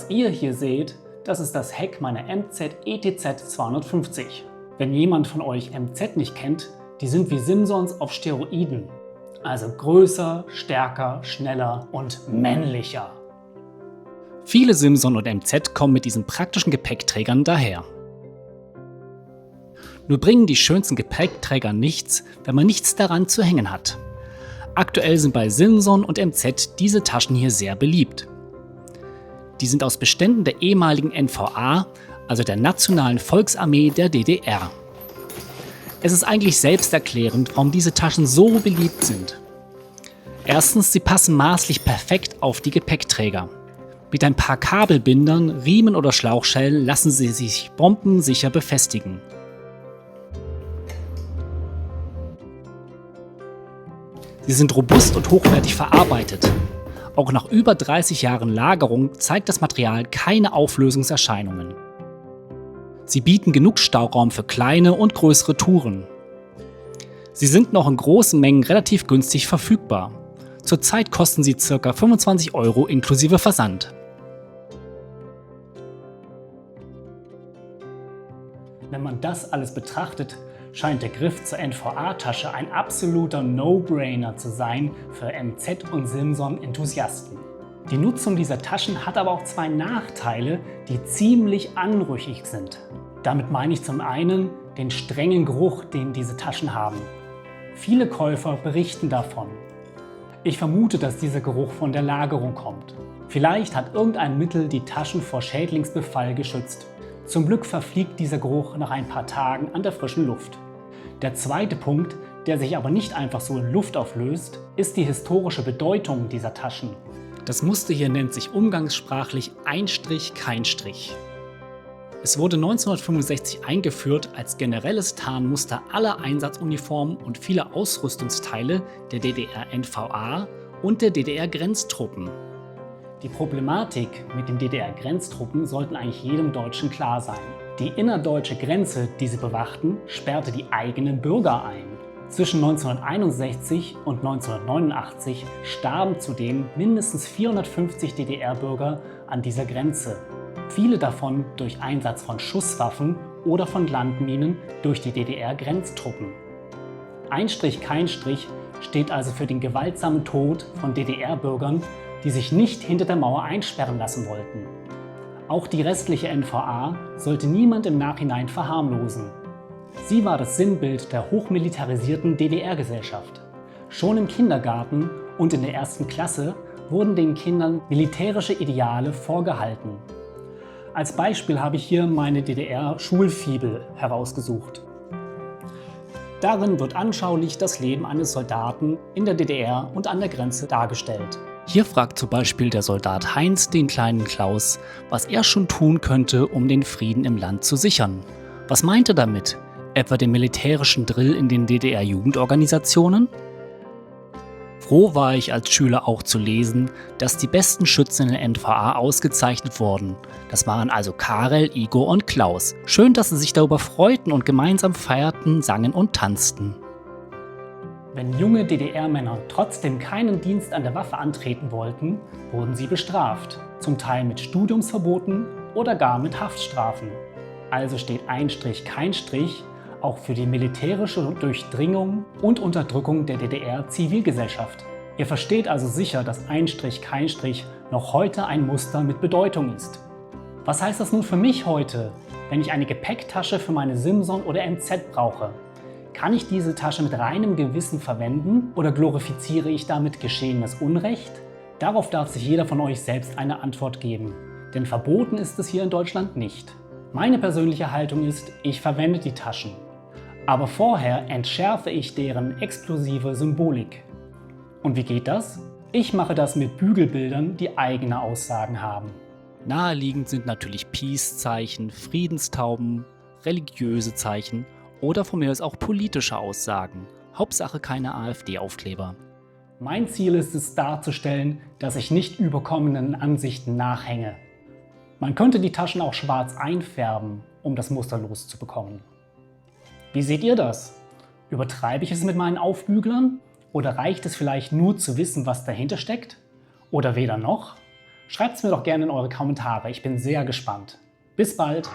Was ihr hier seht, das ist das Heck meiner MZ ETZ 250. Wenn jemand von euch MZ nicht kennt, die sind wie Simsons auf Steroiden. Also größer, stärker, schneller und männlicher. Viele Simson und MZ kommen mit diesen praktischen Gepäckträgern daher. Nur bringen die schönsten Gepäckträger nichts, wenn man nichts daran zu hängen hat. Aktuell sind bei Simson und MZ diese Taschen hier sehr beliebt. Die sind aus Beständen der ehemaligen NVA, also der Nationalen Volksarmee der DDR. Es ist eigentlich selbsterklärend, warum diese Taschen so beliebt sind. Erstens, sie passen maßlich perfekt auf die Gepäckträger. Mit ein paar Kabelbindern, Riemen oder Schlauchschellen lassen sie sich bombensicher befestigen. Sie sind robust und hochwertig verarbeitet. Auch nach über 30 Jahren Lagerung zeigt das Material keine Auflösungserscheinungen. Sie bieten genug Stauraum für kleine und größere Touren. Sie sind noch in großen Mengen relativ günstig verfügbar. Zurzeit kosten sie ca. 25 € inklusive Versand. Wenn man das alles betrachtet, scheint der Griff zur NVA-Tasche ein absoluter No-Brainer zu sein für MZ- und Simson-Enthusiasten. Die Nutzung dieser Taschen hat aber auch zwei Nachteile, die ziemlich anrüchig sind. Damit meine ich zum einen den strengen Geruch, den diese Taschen haben. Viele Käufer berichten davon. Ich vermute, dass dieser Geruch von der Lagerung kommt. Vielleicht hat irgendein Mittel die Taschen vor Schädlingsbefall geschützt. Zum Glück verfliegt dieser Geruch nach ein paar Tagen an der frischen Luft. Der zweite Punkt, der sich aber nicht einfach so in Luft auflöst, ist die historische Bedeutung dieser Taschen. Das Muster hier nennt sich umgangssprachlich ein Strich, kein Strich. Es wurde 1965 eingeführt als generelles Tarnmuster aller Einsatzuniformen und vieler Ausrüstungsteile der DDR-NVA und der DDR-Grenztruppen. Die Problematik mit den DDR-Grenztruppen sollten eigentlich jedem Deutschen klar sein. Die innerdeutsche Grenze, die sie bewachten, sperrte die eigenen Bürger ein. Zwischen 1961 und 1989 starben zudem mindestens 450 DDR-Bürger an dieser Grenze. Viele davon durch Einsatz von Schusswaffen oder von Landminen durch die DDR-Grenztruppen. Ein Strich, kein Strich steht also für den gewaltsamen Tod von DDR-Bürgern, die sich nicht hinter der Mauer einsperren lassen wollten. Auch die restliche NVA sollte niemand im Nachhinein verharmlosen. Sie war das Sinnbild der hochmilitarisierten DDR-Gesellschaft. Schon im Kindergarten und in der 1. Klasse wurden den Kindern militärische Ideale vorgehalten. Als Beispiel habe ich hier meine DDR-Schulfibel herausgesucht. Darin wird anschaulich das Leben eines Soldaten in der DDR und an der Grenze dargestellt. Hier fragt zum Beispiel der Soldat Heinz den kleinen Klaus, was er schon tun könnte, um den Frieden im Land zu sichern. Was meint er damit? Etwa den militärischen Drill in den DDR-Jugendorganisationen? Froh war ich als Schüler auch zu lesen, dass die besten Schützen in der NVA ausgezeichnet wurden. Das waren also Karel, Igor und Klaus. Schön, dass sie sich darüber freuten und gemeinsam feierten, sangen und tanzten. Wenn junge DDR-Männer trotzdem keinen Dienst an der Waffe antreten wollten, wurden sie bestraft, zum Teil mit Studiumsverboten oder gar mit Haftstrafen. Also steht ein Strich, kein Strich auch für die militärische Durchdringung und Unterdrückung der DDR-Zivilgesellschaft. Ihr versteht also sicher, dass ein Strich, kein Strich noch heute ein Muster mit Bedeutung ist. Was heißt das nun für mich heute, wenn ich eine Gepäcktasche für meine Simson oder MZ brauche? Kann ich diese Tasche mit reinem Gewissen verwenden oder glorifiziere ich damit geschehenes Unrecht? Darauf darf sich jeder von euch selbst eine Antwort geben, denn verboten ist es hier in Deutschland nicht. Meine persönliche Haltung ist, ich verwende die Taschen. Aber vorher entschärfe ich deren explosive Symbolik. Und wie geht das? Ich mache das mit Bügelbildern, die eigene Aussagen haben. Naheliegend sind natürlich Peace-Zeichen, Friedenstauben, religiöse Zeichen oder von mir aus auch politische Aussagen. Hauptsache keine AfD-Aufkleber. Mein Ziel ist es darzustellen, dass ich nicht überkommenen Ansichten nachhänge. Man könnte die Taschen auch schwarz einfärben, um das Muster loszubekommen. Wie seht ihr das? Übertreibe ich es mit meinen Aufbüglern? Oder reicht es vielleicht nur zu wissen, was dahinter steckt? Oder weder noch? Schreibt es mir doch gerne in eure Kommentare, ich bin sehr gespannt. Bis bald!